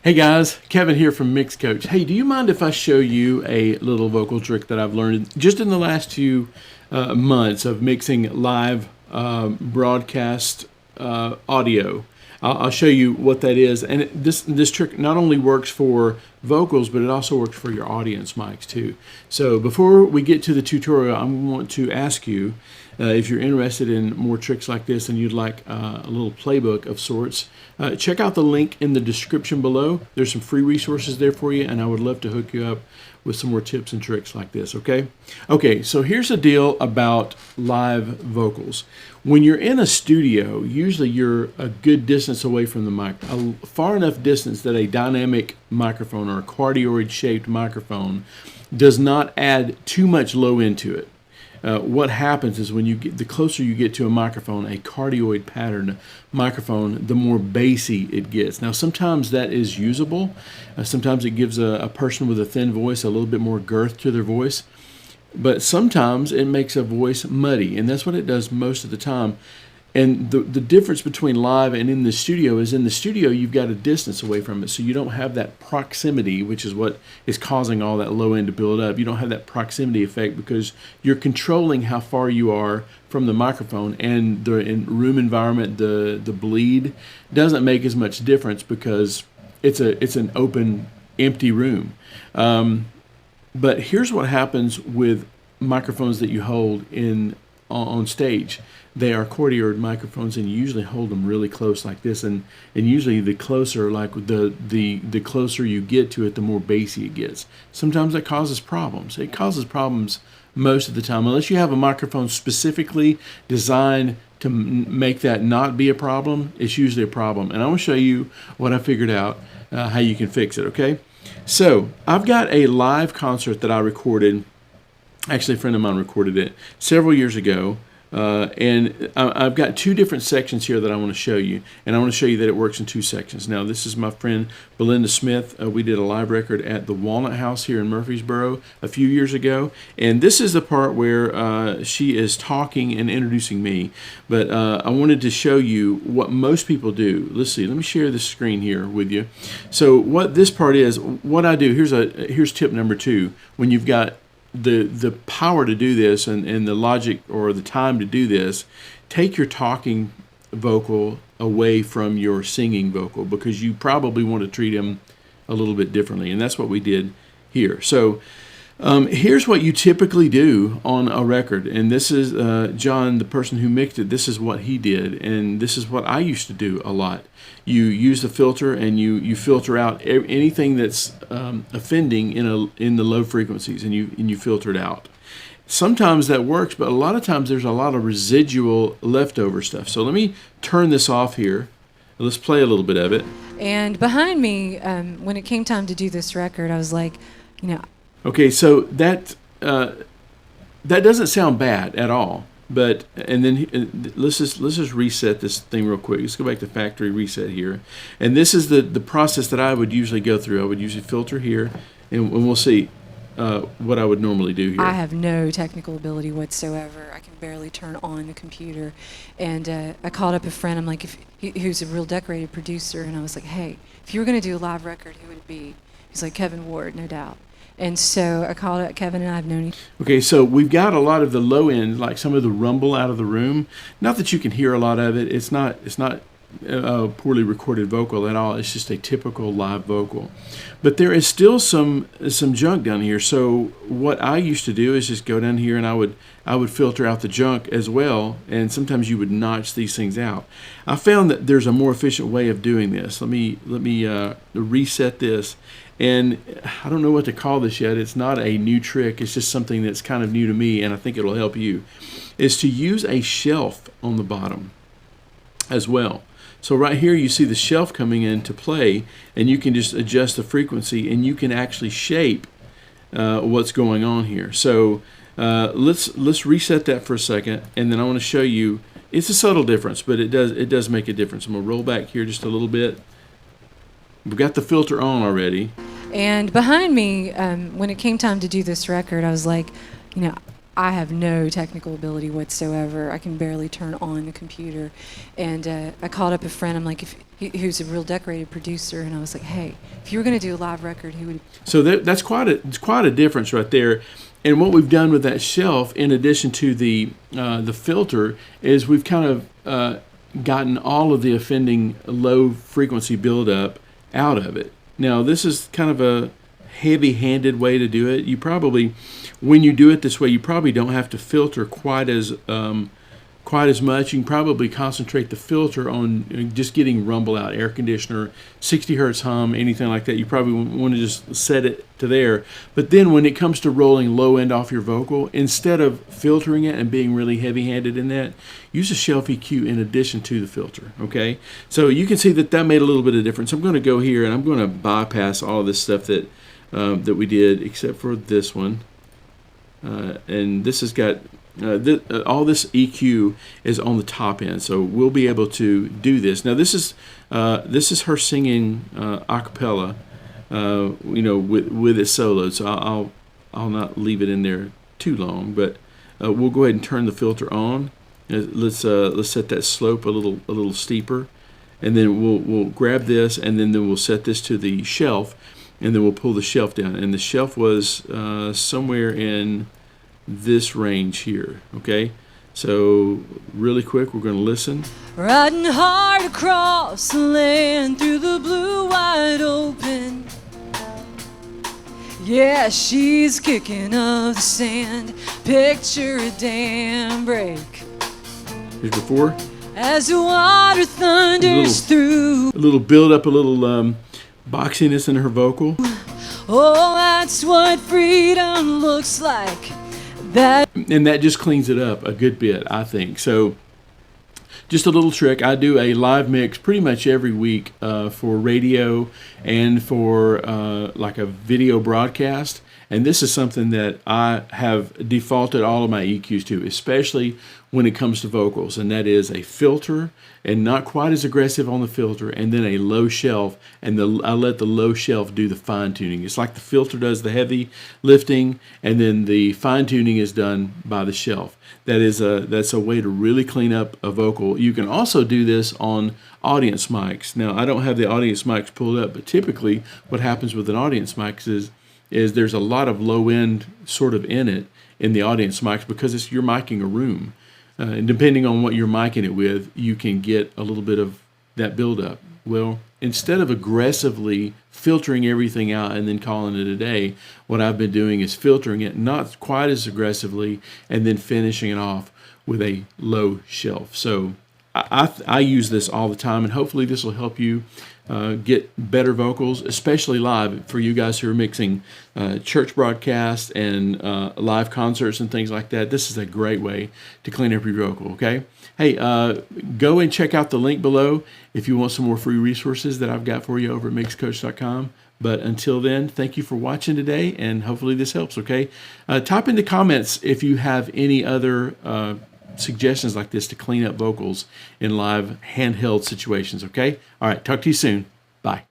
Hey guys, Kevin here from MixCoach. Hey, do you mind if I show you a little vocal trick that I've learned just in the last few months of mixing live broadcast audio? I'll show you what that is, and this trick not only works for vocals, but it also works for your audience mics too. So before we get to the tutorial, I want to ask you if you're interested in more tricks like this and you'd like a little playbook of sorts. Check out the link in the description below. There's some free resources there for you, and I would love to hook you up with some more tips and tricks like this, okay? Okay, so here's the deal about live vocals. When you're in a studio, usually you're a good distance away from the mic, a far enough distance that a dynamic microphone or a cardioid-shaped microphone does not add too much low end to it. What happens is when you get the closer you get to a microphone, a cardioid pattern microphone, the more bassy it gets. Now sometimes that is usable. Sometimes it gives a person with a thin voice a little bit more girth to their voice. But sometimes it makes a voice muddy, and that's what it does most of the time. And the difference between live and in the studio is in the studio you've got a distance away from it, so you don't have that proximity, which is what is causing all that low end to build up. You don't have that proximity effect because you're controlling how far you are from the microphone, and the room environment, the bleed doesn't make as much difference because it's an open, empty room. But here's what happens with microphones that you hold on stage. They are cardioid microphones, and you usually hold them really close like this, and usually the closer, like the closer you get to it, the more bassy it gets. Sometimes that causes problems. It causes problems most of the time, unless you have a microphone specifically designed to make that not be a problem. It's usually a problem, and I want to show you what I figured out how you can fix it. Okay, so I've got a live concert that I recorded. Actually, a friend of mine recorded it several years ago. And I've got two different sections here that I want to show you, and I want to show you that it works in two sections. Now, this is my friend Belinda Smith. We did a live record at the Walnut House here in Murfreesboro a few years ago, and this is the part where she is talking and introducing me, but I wanted to show you what most people do. Let's see, let me share this screen here with you. So what this part is, what I do, here's tip number 2. When you've got the power to do this and the logic or the time to do this, take your talking vocal away from your singing vocal, because you probably want to treat them a little bit differently, and that's what we did here. So here's what you typically do on a record, and this is John, the person who mixed it. This is what he did, and this is what I used to do a lot. You use the filter, and you filter out anything that's offending in the low frequencies, and you filter it out. Sometimes that works, but a lot of times there's a lot of residual leftover stuff. So let me turn this off here. Let's play a little bit of it. And behind me, when it came time to do this record, I was like, Okay, so that doesn't sound bad at all. But and then let's just reset this thing real quick. Let's go back to factory reset here, and this is the process that I would usually go through. I would usually filter here, and we'll see what I would normally do here. I have no technical ability whatsoever. I can barely turn on the computer. And I called up a friend. I'm like, who's a real decorated producer, and I was like, hey, if you were going to do a live record, who would it be? He's like, Kevin Ward, no doubt. And so I called up Kevin, and I've known him. Okay, so we've got a lot of the low end, like some of the rumble out of the room. Not that you can hear a lot of it. It's not a poorly recorded vocal at all. It's just a typical live vocal. But there is still some junk down here. So what I used to do is just go down here, and I would filter out the junk as well. And sometimes you would notch these things out. I found that there's a more efficient way of doing this. Let me reset this. And I don't know what to call this yet. It's not a new trick. It's just something that's kind of new to me, and I think it'll help you, is to use a shelf on the bottom as well. So right here you see the shelf coming into play, and you can just adjust the frequency, and you can actually shape what's going on here. So let's reset that for a second, and then I want to show you. It's a subtle difference, but it does make a difference. I'm going to roll back here just a little bit. We've got the filter on already. And behind me, when it came time to do this record, I was like, I have no technical ability whatsoever. I can barely turn on the computer. And I called up a friend. I'm like, who's a real decorated producer, and I was like, hey, if you were going to do a live record, who would? So that's quite a difference right there. And what we've done with that shelf, in addition to the filter, is we've kind of gotten all of the offending low frequency buildup out of it. Now, this is kind of a heavy-handed way to do it. You probably, when you do it this way, you probably don't have to filter quite as much. You can probably concentrate the filter on just getting rumble out, air conditioner, 60 hertz hum, anything like that. You probably want to just set it to there. But then when it comes to rolling low end off your vocal, instead of filtering it and being really heavy-handed in that, use a shelf EQ in addition to the filter, okay? So you can see that made a little bit of difference. I'm going to go here and I'm going to bypass all of this stuff that we did, except for this one. And this has got all this EQ is on the top end, so we'll be able to do this. Now this is her singing a cappella, with it soloed. So I'll not leave it in there too long, but we'll go ahead and turn the filter on. Let's set that slope a little steeper, and then we'll grab this, and then we'll set this to the shelf, and then we'll pull the shelf down. And the shelf was somewhere in this range here, okay? So really quick, we're going to listen. Riding hard across the land through the blue wide open. Yeah, she's kicking up the sand. Picture a dam break. Here's before. As the water thunders through. A little build up, a little boxiness in her vocal. Oh, that's what freedom looks like. And that just cleans it up a good bit, I think. So just a little trick. I do a live mix pretty much every week for radio and for like a video broadcast. And this is something that I have defaulted all of my EQs to, especially when it comes to vocals. And that is a filter, and not quite as aggressive on the filter, and then a low shelf. And I let the low shelf do the fine tuning. It's like the filter does the heavy lifting, and then the fine tuning is done by the shelf. That's a way to really clean up a vocal. You can also do this on audience mics. Now, I don't have the audience mics pulled up, but typically what happens with an audience mic is there's a lot of low end sort of in it in the audience mics, because you're miking a room. And depending on what you're miking it with, you can get a little bit of that buildup. Well, instead of aggressively filtering everything out and then calling it a day, what I've been doing is filtering it not quite as aggressively and then finishing it off with a low shelf. So I use this all the time, and hopefully this will help you get better vocals, especially live, for you guys who are mixing church broadcasts and live concerts and things like that. This is a great way to clean up your vocal, okay? Hey, go and check out the link below if you want some more free resources that I've got for you over at MixCoach.com. But until then, thank you for watching today, and hopefully this helps, okay? Type in the comments if you have any other suggestions like this to clean up vocals in live handheld situations, okay? All right, talk to you soon. Bye.